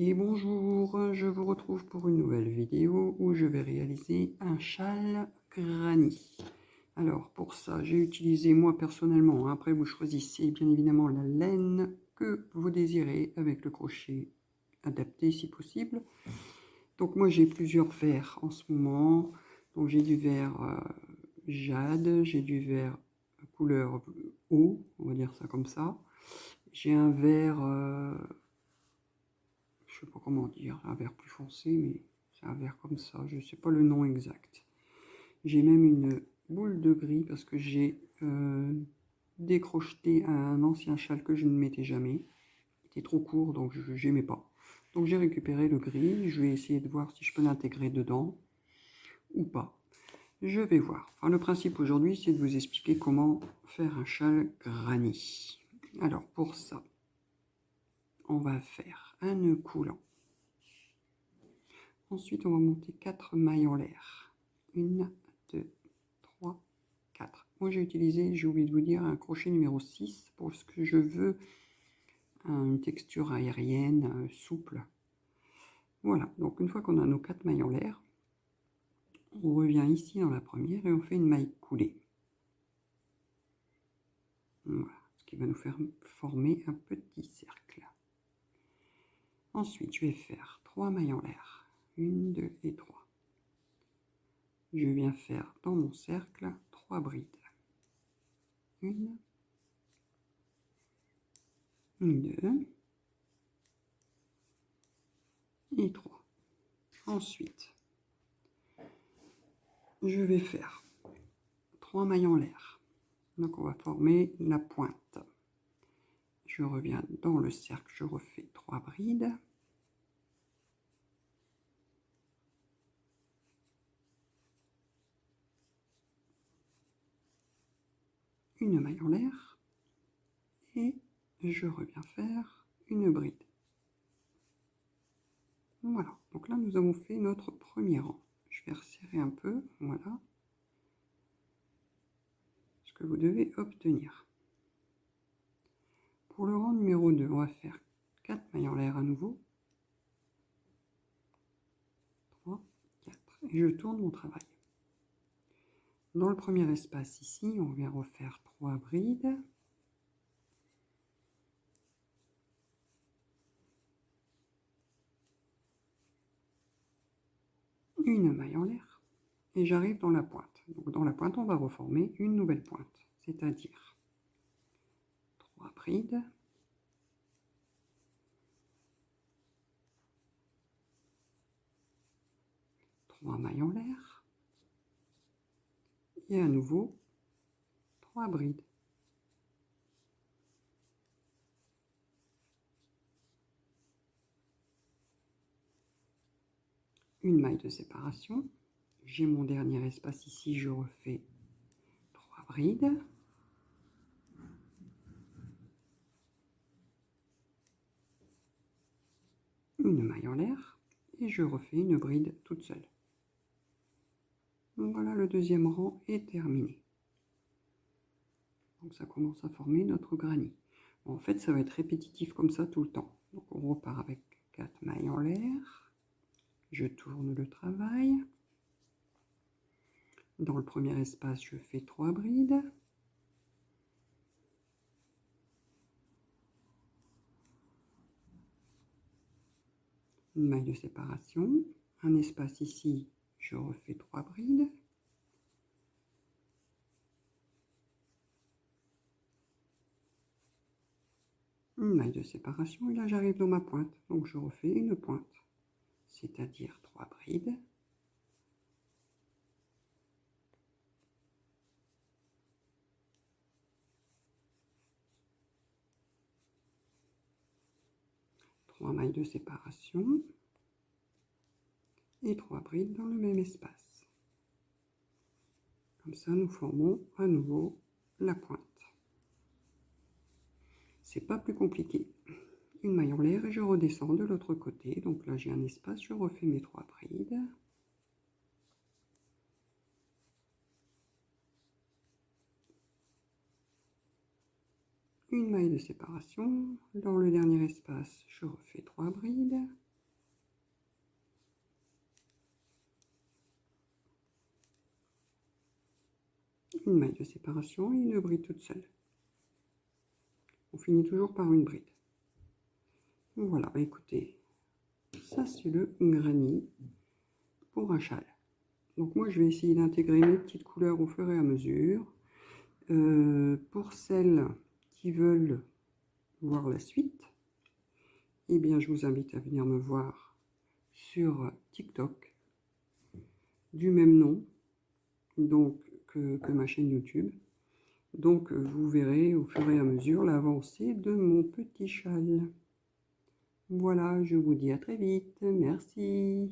Et bonjour, je vous retrouve pour une nouvelle vidéo où je vais réaliser un châle granny. Alors pour ça, j'ai utilisé moi personnellement, après vous choisissez bien évidemment la laine que vous désirez avec le crochet adapté si possible. Donc moi j'ai plusieurs verres en ce moment, donc j'ai du vert jade, j'ai du vert couleur eau, on va dire ça comme ça. J'ai un vert je sais pas comment dire, un vert plus foncé, mais c'est un vert comme ça, je sais pas le nom exact. J'ai même une boule de gris parce que j'ai décrocheté un ancien châle que je ne mettais jamais. Il était trop court, donc je n'aimais pas. Donc j'ai récupéré le gris, je vais essayer de voir si je peux l'intégrer dedans ou pas. Je vais voir. Enfin, le principe aujourd'hui, c'est de vous expliquer comment faire un châle granny. Alors pour ça, on va faire un nœud coulant. Ensuite, on va monter 4 mailles en l'air. 1, 2, 3, 4. Moi, j'ai utilisé, j'ai oublié de vous dire, un crochet numéro 6 pour ce que je veux, une texture aérienne, souple. Voilà, donc une fois qu'on a nos 4 mailles en l'air, on revient ici dans la première et on fait une maille coulée. Voilà, ce qui va nous faire former un petit cercle. Ensuite, je vais faire 3 mailles en l'air. 1, 2 et 3. Je viens faire dans mon cercle 3 brides. 1, 2 et 3. Ensuite, je vais faire 3 mailles en l'air. Donc on va former la pointe. Je reviens dans le cercle, je refais 3 brides. Une maille en l'air et je reviens faire une bride. Voilà, donc là nous avons fait notre premier rang. Je vais resserrer un peu, voilà ce que vous devez obtenir. Pour le rang numéro 2, on va faire 4 mailles en l'air à nouveau. 3, 4. Et je tourne mon travail. Dans le premier espace ici, on vient refaire 3 brides. Une maille en l'air et j'arrive dans la pointe. Donc dans la pointe, on va reformer une nouvelle pointe, c'est-à-dire 3 brides, 3 mailles en l'air et à nouveau 3 brides. Une maille de séparation. J'ai mon dernier espace ici, je refais 3 brides. Une maille en l'air et je refais une bride toute seule. Donc voilà, le deuxième rang est terminé. Donc ça commence à former notre granny. En fait, ça va être répétitif comme ça tout le temps. Donc on repart avec 4 mailles en l'air. Je tourne le travail. Dans le premier espace, je fais 3 brides. Une maille de séparation. Un espace ici, je refais 3 brides. Une maille de séparation et là j'arrive dans ma pointe. Donc je refais une pointe, c'est-à-dire 3 brides. Trois mailles de séparation et 3 brides dans le même espace. Comme ça, nous formons à nouveau la pointe. C'est pas plus compliqué. Une maille en l'air et je redescends de l'autre côté. Donc là, j'ai un espace, je refais mes 3 brides. Une maille de séparation. Dans le dernier espace, je refais 3 brides. une maille de séparation et une bride toute seule. On finit toujours par une bride. Voilà, écoutez, ça c'est le granny pour un châle. Donc moi je vais essayer d'intégrer mes petites couleurs au fur et à mesure. Pour celles qui veulent voir la suite, eh bien je vous invite à venir me voir sur TikTok du même nom donc que ma chaîne YouTube. Donc vous verrez au fur et à mesure l'avancée de mon petit châle. Voilà, je vous dis à très vite. Merci.